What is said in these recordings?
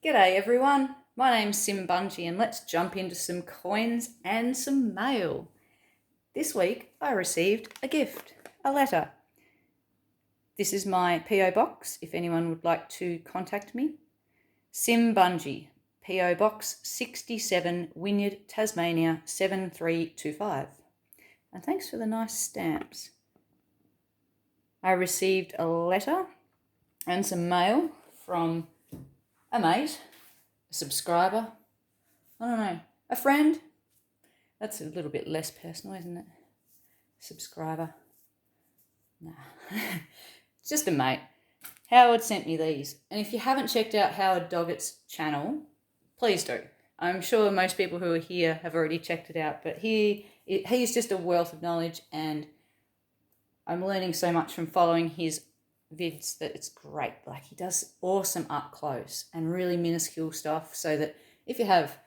G'day everyone, my name's Sim Bungee and let's jump into some coins and some mail. This week I received a gift, a letter. This is my PO box if anyone would like to contact me. Sim Bungee, PO Box 67, Wynyard, Tasmania 7325. And thanks for the nice stamps. I received a letter and some mail from a mate, a subscriber, I don't know, a friend. That's a little bit less personal, isn't it? Subscriber. Nah. It's just a mate. Howard sent me these. And if you haven't checked out Howard Doggett's channel, please do. I'm sure most people who are here have already checked it out, but he's just a wealth of knowledge and I'm learning so much from following his vids that it's great. Like, he does awesome up close and really minuscule stuff, so that if you have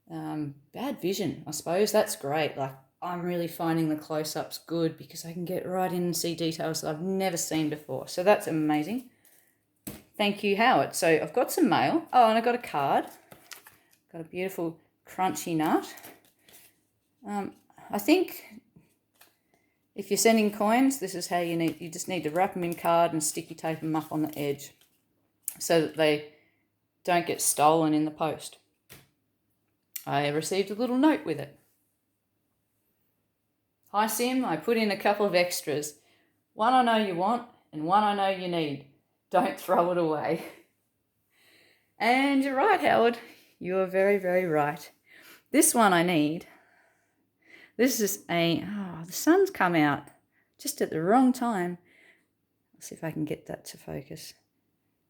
bad vision, I suppose, that's great. Like, I'm really finding the close-ups good because I can get right in and see details that I've never seen before. So that's amazing. Thank you, Howard. So I've got some mail. Oh, and I got a card. Got a beautiful crunchy nut. I think if you're sending coins, this is how you just need to wrap them in card and sticky tape them up on the edge so that they don't get stolen in the post. I received a little note with it. Hi Sim, I put in a couple of extras. One I know you want and one I know you need. Don't throw it away. And you're right, Howard. You are very, very right. This one I need. This is the sun's come out just at the wrong time. Let's see if I can get that to focus.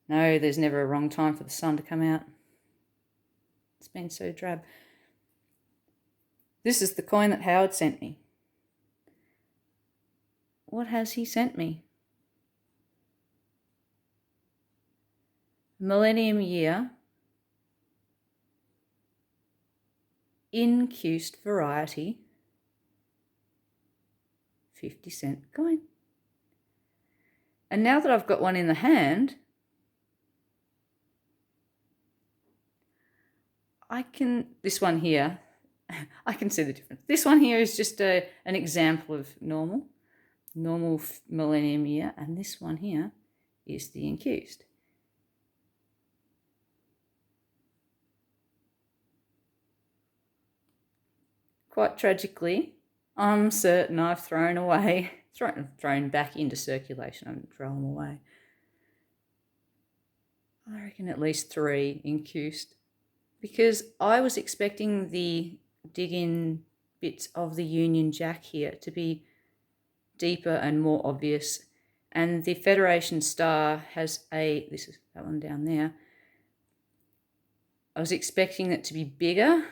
No, there's never a wrong time for the sun to come out. It's been so drab. This is the coin that Howard sent me. What has he sent me? Millennium Year Incused Variety 50-cent coin. And now that I've got one in the hand, this one here, I can see the difference. This one here is just an example of normal Millennium Year, and this one here is the incused. Quite tragically, I'm certain I've thrown back into circulation. I haven't thrown them away. I reckon at least 3 incused, because I was expecting the dig-in bits of the Union Jack here to be deeper and more obvious, and the Federation Star has this is that one down there. I was expecting it to be bigger.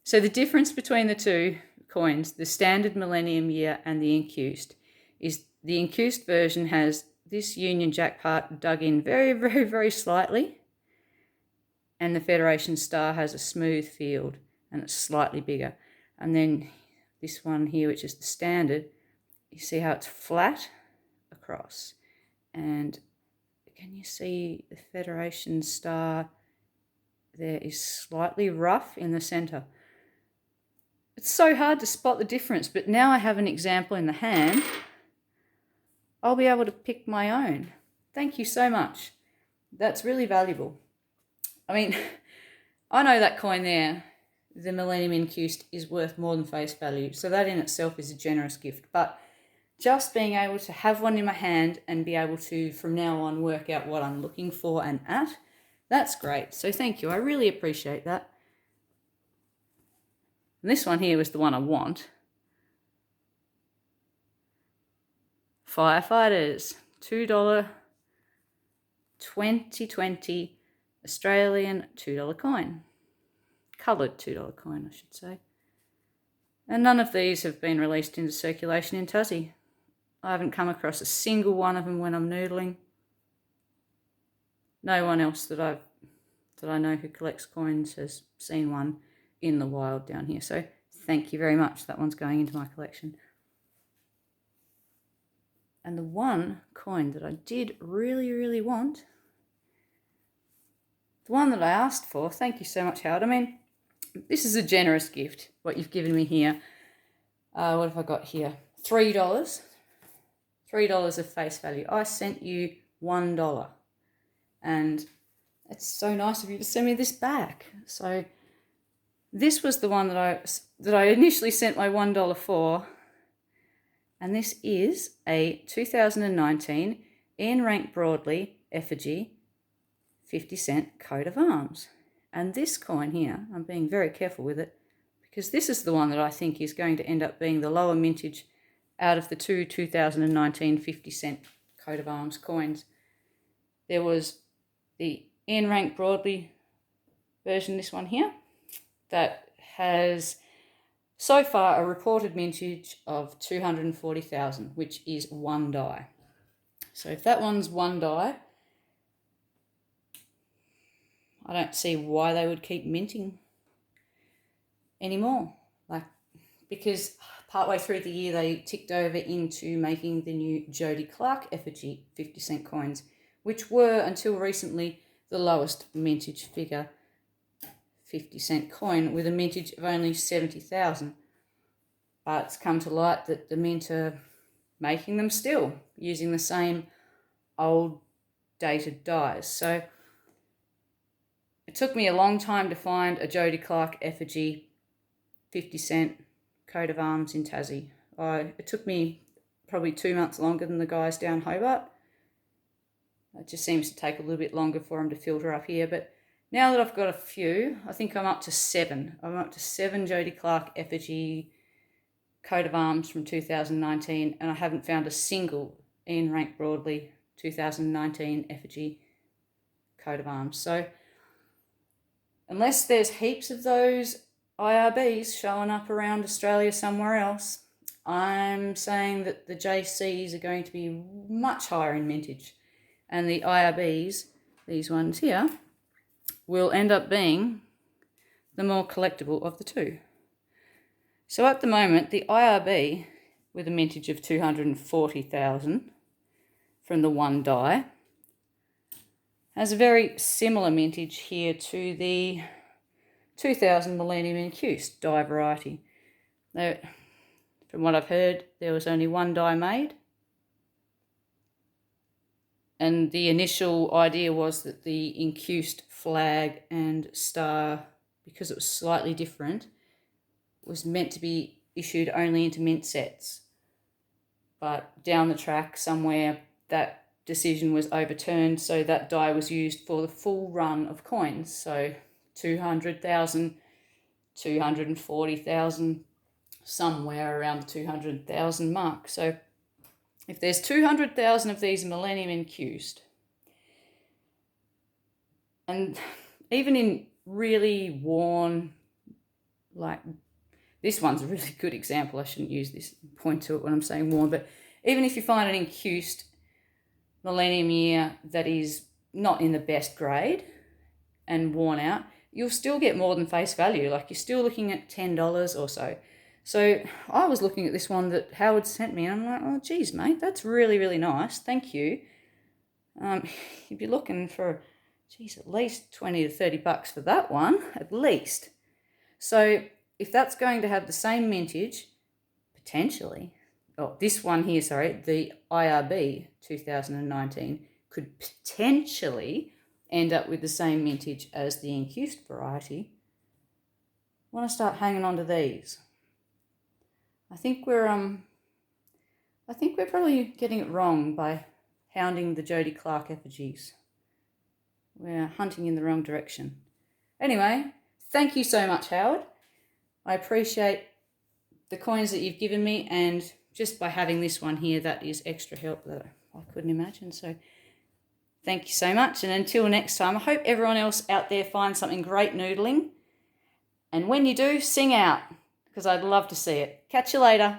So the difference between the two coins, the standard Millennium Year and the incused, is the incused version has this Union Jack part dug in very, very, very slightly, and the Federation Star has a smooth field and it's slightly bigger. And then this one here, which is the standard, you see how it's flat across, and can you see the Federation Star there is slightly rough in the center. It's so hard to spot the difference, but now I have an example in the hand. I'll be able to pick my own. Thank you so much. That's really valuable. I mean, I know that coin there, the Millennium Incused, is worth more than face value, so that in itself is a generous gift. But just being able to have one in my hand and be able to, from now on, work out what I'm looking for and at, that's great. So thank you. I really appreciate that. And this one here was the one I want. Firefighters, $2 2020 Australian $2 coin. Coloured $2 coin, I should say. And none of these have been released into circulation in Tassie. I haven't come across a single one of them when I'm noodling. No one else that I know who collects coins has seen one in the wild down here. So thank you very much. That one's going into my collection. And the one coin that I did really, really want the one that I asked for. Thank you so much, Howard. I mean, this is a generous gift, what you've given me here. What have I got here? $3. $3 of face value. I sent you $1. And it's so nice of you to send me this back. So this was the one that I initially sent my $1 for. And this is a 2019 Ian Rank Broadley effigy 50-cent coat of arms. And this coin here, I'm being very careful with it, because this is the one that I think is going to end up being the lower mintage out of the two 2019 50-cent coat of arms coins. There was the Ian Rank Broadley version, this one here, that has so far a reported mintage of 240,000, which is one die. So if that one's one die, I don't see why they would keep minting anymore. Because partway through the year they ticked over into making the new Jody Clark effigy 50-cent coins, which were until recently the lowest mintage figure 50-cent coin, with a mintage of only 70,000. But it's come to light that the mint are making them still, using the same old dated dies. So it took me a long time to find a Jody Clark effigy 50-cent coat of arms in Tassie. It took me probably 2 months longer than the guys down Hobart. It just seems to take a little bit longer for them to filter up here. But now that I've got a few, I think I'm up to 7. I'm up to 7 Jody Clark effigy coat of arms from 2019, and I haven't found a single Ian Rank Broadley 2019 effigy coat of arms. So unless there's heaps of those IRBs showing up around Australia somewhere else, I'm saying that the JCs are going to be much higher in mintage, and the IRBs, these ones here, will end up being the more collectible of the two. So at the moment, the IRB, with a mintage of 240,000 from the one die, has a very similar mintage here to the 2000 Millennium Incused die variety. Now, from what I've heard, there was only one die made, and the initial idea was that the Incused flag and star, because it was slightly different, was meant to be issued only into mint sets. But down the track somewhere, that decision was overturned, so that die was used for the full run of coins. So 200,000, 240,000, somewhere around the 200,000 mark. So if there's 200,000 of these Millennium Incused, and even in really worn, like this one's a really good example, I shouldn't use this, point to it when I'm saying worn, but even if you find an Incused Millennium year that is not in the best grade and worn out, you'll still get more than face value. Like, you're still looking at $10 or so. So I was looking at this one that Howard sent me, and I'm like, oh, geez, mate, that's really, really nice. Thank you. You'd be looking for, geez, at least 20 to 30 bucks for that one, at least. So if that's going to have the same mintage, potentially, this one here, sorry, the IRB 2019 could potentially end up with the same mintage as the Incused variety. I want to start hanging on to these. I think we're probably getting it wrong by hounding the Jody Clark effigies. We're hunting in the wrong direction. Anyway, thank you so much, Howard. I appreciate the coins that you've given me, and just by having this one here, that is extra help that I couldn't imagine. So thank you so much, and until next time, I hope everyone else out there finds something great noodling. And when you do, sing out, because I'd love to see it. Catch you later.